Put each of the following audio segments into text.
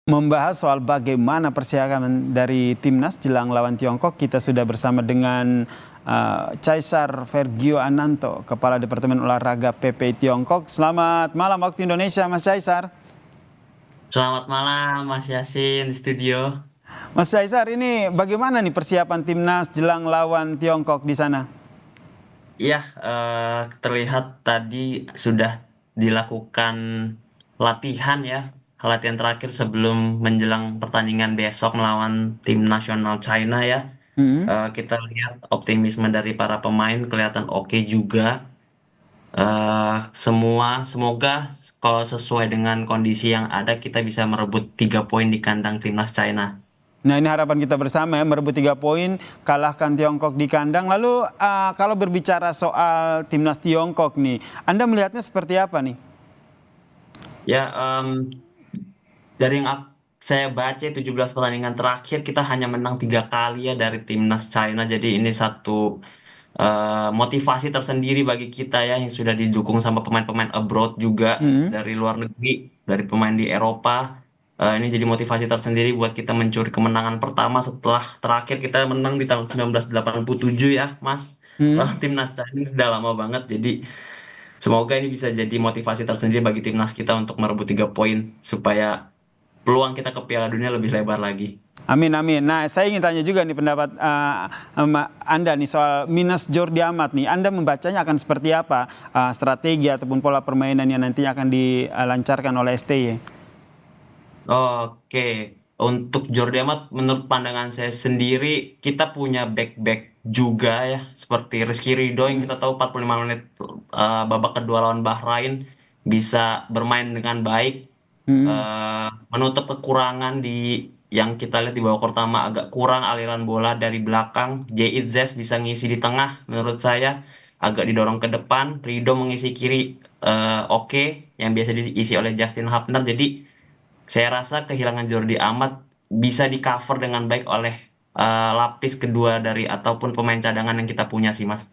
Membahas soal bagaimana persiapan dari timnas jelang lawan Tiongkok, kita sudah bersama dengan Caesar Vergio Ananto, Kepala Departemen Olahraga PPI Tiongkok. Selamat malam waktu Indonesia, Mas Caesar. Selamat malam Mas Yasin di studio. Mas Caesar, ini bagaimana nih persiapan timnas jelang lawan Tiongkok di sana? Iya, terlihat tadi sudah dilakukan latihan ya, latihan terakhir sebelum menjelang pertandingan besok melawan tim nasional China ya. Hmm. Kita lihat optimisme dari para pemain kelihatan oke juga. Semoga kalau sesuai dengan kondisi yang ada kita bisa merebut 3 poin di kandang timnas China. Nah, ini harapan kita bersama ya, merebut 3 poin, kalahkan Tiongkok di kandang. Lalu kalau berbicara soal timnas Tiongkok nih, Anda melihatnya seperti apa nih? Ya, dari yang saya baca 17 pertandingan terakhir kita hanya menang 3 kali ya dari timnas China. Jadi ini satu motivasi tersendiri bagi kita ya yang sudah didukung sama pemain-pemain abroad juga Hmm. dari luar negeri, dari pemain di Eropa. Ini jadi motivasi tersendiri buat kita mencuri kemenangan pertama setelah terakhir kita menang di tahun 1987 ya, Mas. Hmm. Wah, timnas China ini sudah lama banget. Jadi semoga ini bisa jadi motivasi tersendiri bagi timnas kita untuk merebut 3 poin supaya peluang kita ke Piala Dunia lebih lebar lagi. Amin, amin. Nah, saya ingin tanya juga nih pendapat Anda nih soal minus Jordi Amat nih. Anda membacanya akan seperti apa strategi ataupun pola permainan yang nantinya akan dilancarkan oleh STY? Oke, untuk Jordi Amat menurut pandangan saya sendiri kita punya back-back juga ya seperti Rizky Ridho yang kita tahu 45 menit babak kedua lawan Bahrain bisa bermain dengan baik, Hmm. eh, menutup kekurangan di yang kita lihat di babak pertama agak kurang aliran bola dari belakang. Zes bisa ngisi di tengah menurut saya agak didorong ke depan. Ridho mengisi kiri, oke, yang biasa diisi oleh Justin Hubner. Jadi saya rasa kehilangan Jordi Amat bisa di cover dengan baik oleh lapis kedua dari ataupun pemain cadangan yang kita punya sih Mas.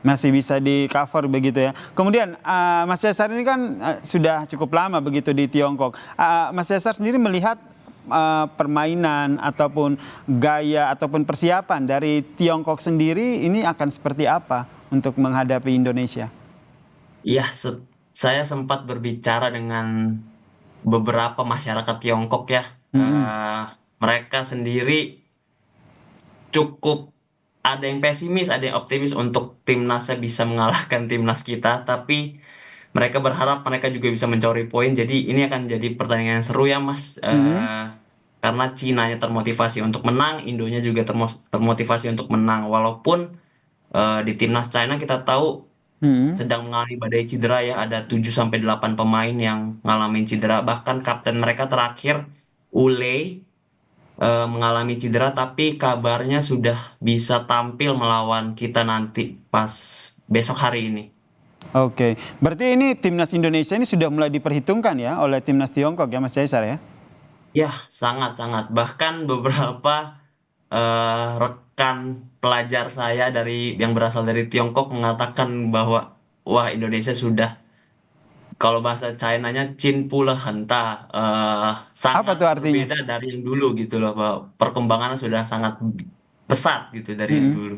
Masih bisa di cover begitu ya. Kemudian Mas Cesar ini kan sudah cukup lama begitu di Tiongkok. Mas Cesar sendiri melihat permainan ataupun gaya ataupun persiapan dari Tiongkok sendiri ini akan seperti apa untuk menghadapi Indonesia? Iya, saya sempat berbicara dengan beberapa masyarakat Tiongkok ya. Mm-mm. Eh, Mereka sendiri cukup ada yang pesimis, ada yang optimis untuk timnasnya bisa mengalahkan timnas kita, tapi mereka berharap mereka juga bisa mencuri poin. Jadi ini akan jadi pertandingan yang seru ya, Mas. Mm-mm. Karena Cinanya termotivasi untuk menang, Indonya juga termotivasi untuk menang. Walaupun di timnas China kita tahu Mm-mm. sedang mengalami badai cedera ya, ada 7 sampai 8 pemain yang ngalamin cedera. Bahkan kapten mereka terakhir Ule mengalami cedera, tapi kabarnya sudah bisa tampil melawan kita nanti pas besok hari ini. Oke, berarti ini timnas Indonesia ini sudah mulai diperhitungkan ya oleh timnas Tiongkok ya Mas Caesar ya? Ya, sangat-sangat. Bahkan beberapa rekan pelajar saya dari yang berasal dari Tiongkok mengatakan bahwa wah Indonesia sudah kalau bahasa China-nya Chin Pula Henta Apa sangat tuh artinya? berbeda dari yang dulu gitu loh, bahwa perkembangannya sudah sangat pesat gitu dari yang Mm-mm. dulu.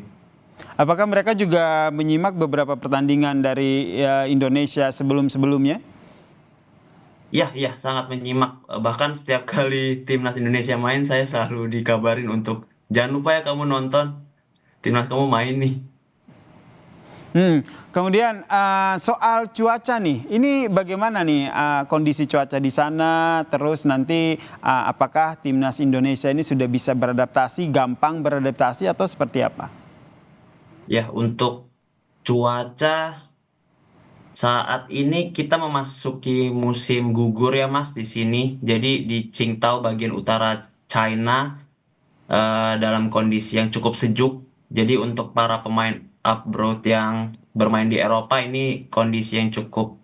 Apakah mereka juga menyimak beberapa pertandingan dari Indonesia sebelum-sebelumnya? Iya, iya, sangat menyimak. Bahkan setiap kali timnas Indonesia main, saya selalu dikabarin untuk jangan lupa ya kamu nonton, timnas kamu main nih. Hmm. Kemudian soal cuaca nih, ini bagaimana nih kondisi cuaca di sana? Terus nanti apakah timnas Indonesia ini sudah bisa beradaptasi, gampang beradaptasi atau seperti apa? Ya, untuk cuaca saat ini kita memasuki musim gugur ya Mas di sini. Jadi di Qingdao bagian utara China dalam kondisi yang cukup sejuk. Jadi untuk para pemain abroad yang bermain di Eropa ini kondisi yang cukup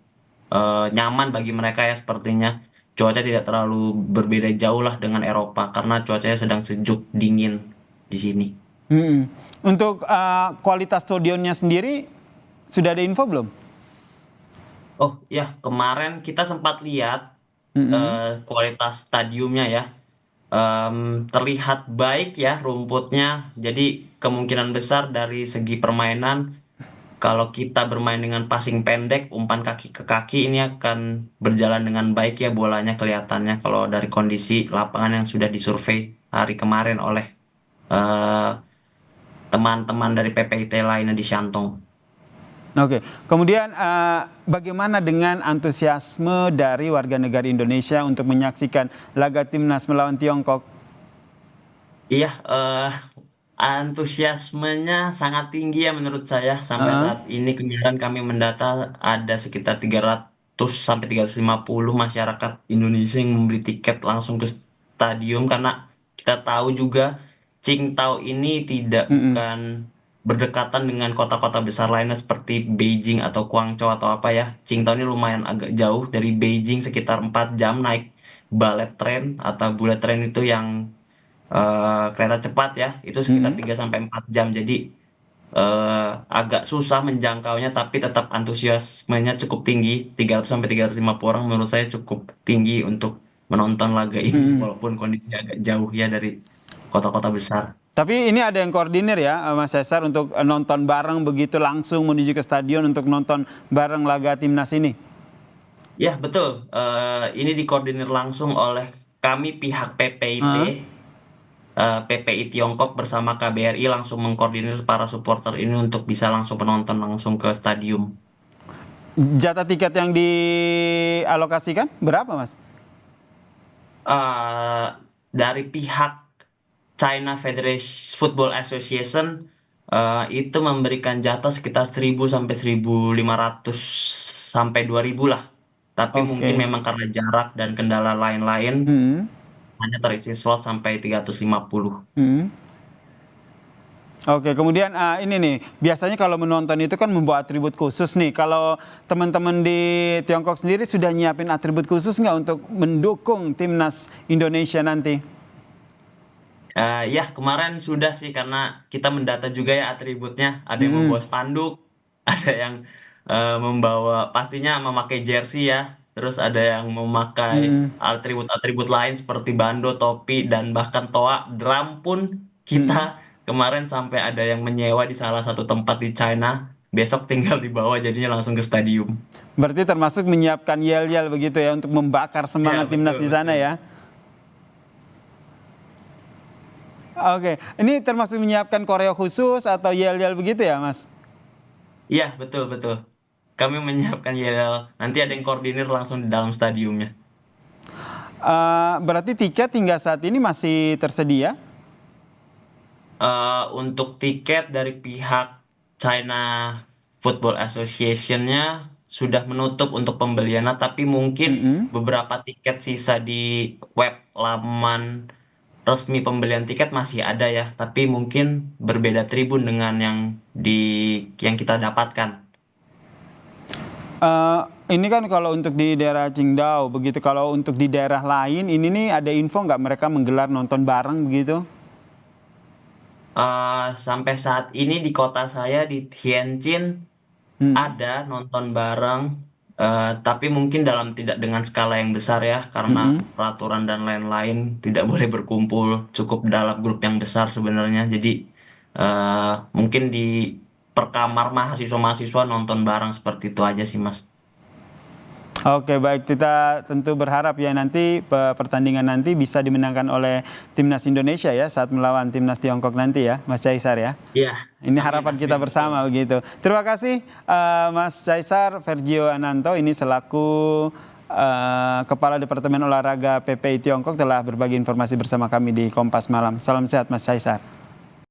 nyaman bagi mereka ya sepertinya. Cuaca tidak terlalu berbeda jauh lah dengan Eropa karena cuacanya sedang sejuk dingin di sini. Hmm. Untuk kualitas stadionnya sendiri sudah ada info belum? Oh ya, kemarin kita sempat lihat. Mm-mm. kualitas stadiumnya ya. Terlihat baik ya rumputnya. Jadi kemungkinan besar dari segi permainan, kalau kita bermain dengan passing pendek, umpan kaki ke kaki, ini akan berjalan dengan baik ya bolanya kelihatannya kalau dari kondisi lapangan yang sudah disurvei hari kemarin oleh eh, teman-teman dari PPIT lainnya di Shantong. Oke, kemudian bagaimana dengan antusiasme dari warga negara Indonesia untuk menyaksikan laga timnas melawan Tiongkok? Iya, antusiasmenya sangat tinggi ya menurut saya. Sampai Heeh. saat ini kemarin kami mendata ada sekitar 300 sampai 350 masyarakat Indonesia yang membeli tiket langsung ke stadium, karena kita tahu juga Qingdao ini tidak Mm-mm. bukan berdekatan dengan kota-kota besar lainnya seperti Beijing atau Guangzhou atau apa ya. Qingdao ini lumayan agak jauh dari Beijing, sekitar 4 jam naik bullet train atau bullet train itu yang kereta cepat ya, itu sekitar Mm-mm. 3 sampai 4 jam. Jadi agak susah menjangkaunya, tapi tetap antusiasmenya cukup tinggi. 300 sampai 350 orang menurut saya cukup tinggi untuk menonton laga ini Mm-mm. walaupun kondisinya agak jauh ya dari kota-kota besar. Tapi ini ada yang koordinir ya, Mas Cesar, untuk nonton bareng begitu langsung menuju ke stadion untuk nonton bareng laga timnas ini. Ya, betul. Ini dikoordinir langsung oleh kami pihak PPIT, Heeh. PPI Tiongkok bersama KBRI langsung mengkoordinir para supporter ini untuk bisa langsung menonton langsung ke stadium. Jatah tiket yang dialokasikan berapa, Mas? eh dari pihak China Federation Football Association itu memberikan jatah sekitar 1.000 sampai 1.500 sampai 2.000 lah. Tapi mungkin Oke. memang karena jarak dan kendala lain-lain Hmm. hanya terisi slot sampai 350. Hmm. Oke, kemudian ini nih, biasanya kalau menonton itu kan membawa atribut khusus nih. Kalau teman-teman di Tiongkok sendiri sudah nyiapin atribut khusus nggak untuk mendukung timnas Indonesia nanti? Ya, kemarin sudah sih karena kita mendata juga ya atributnya. Ada yang Hmm. membawa spanduk, ada yang membawa pastinya memakai jersey ya. Terus ada yang memakai Hmm. atribut-atribut lain seperti bando, topi, dan bahkan toa. Drum pun kita Hmm. kemarin sampai ada yang menyewa di salah satu tempat di China. Besok tinggal dibawa jadinya langsung ke stadium. Berarti termasuk menyiapkan yel-yel begitu ya untuk membakar Ya, semangat timnas betul, di sana betul. ya. Oke, ini termasuk menyiapkan koreo khusus atau yel-yel begitu ya, Mas? Iya, betul, betul. Kami menyiapkan yel. Nanti ada yang koordinir langsung di dalam stadiumnya. Berarti tiket hingga saat ini masih tersedia? Untuk tiket dari pihak China Football Association-nya sudah menutup untuk pembeliannya, tapi mungkin Mm-mm. beberapa tiket sisa di web laman resmi pembelian tiket masih ada ya, tapi mungkin berbeda tribun dengan di yang kita dapatkan. Eh, ini kan kalau untuk di daerah Qingdao, begitu. Kalau untuk di daerah lain, ini nih ada info nggak mereka menggelar nonton bareng begitu? Sampai saat ini di kota saya di Tianjin Hmm. ada nonton bareng, tapi mungkin tidak dengan skala yang besar ya, karena Mm-mm. peraturan dan lain-lain tidak boleh berkumpul cukup dalam grup yang besar sebenarnya. Jadi mungkin di perkamar mahasiswa-mahasiswa nonton bareng seperti itu aja sih, Mas. Oke, baik. Kita tentu berharap ya nanti pertandingan nanti bisa dimenangkan oleh timnas Indonesia ya saat melawan timnas Tiongkok nanti ya, Mas Caesar ya. Iya, Ini amin, harapan kita amin, betul. bersama begitu. Terima kasih Mas Caesar Vergio Ananto ini selaku Kepala Departemen Olahraga PPI Tiongkok telah berbagi informasi bersama kami di Kompas Malam. Salam sehat Mas Caesar.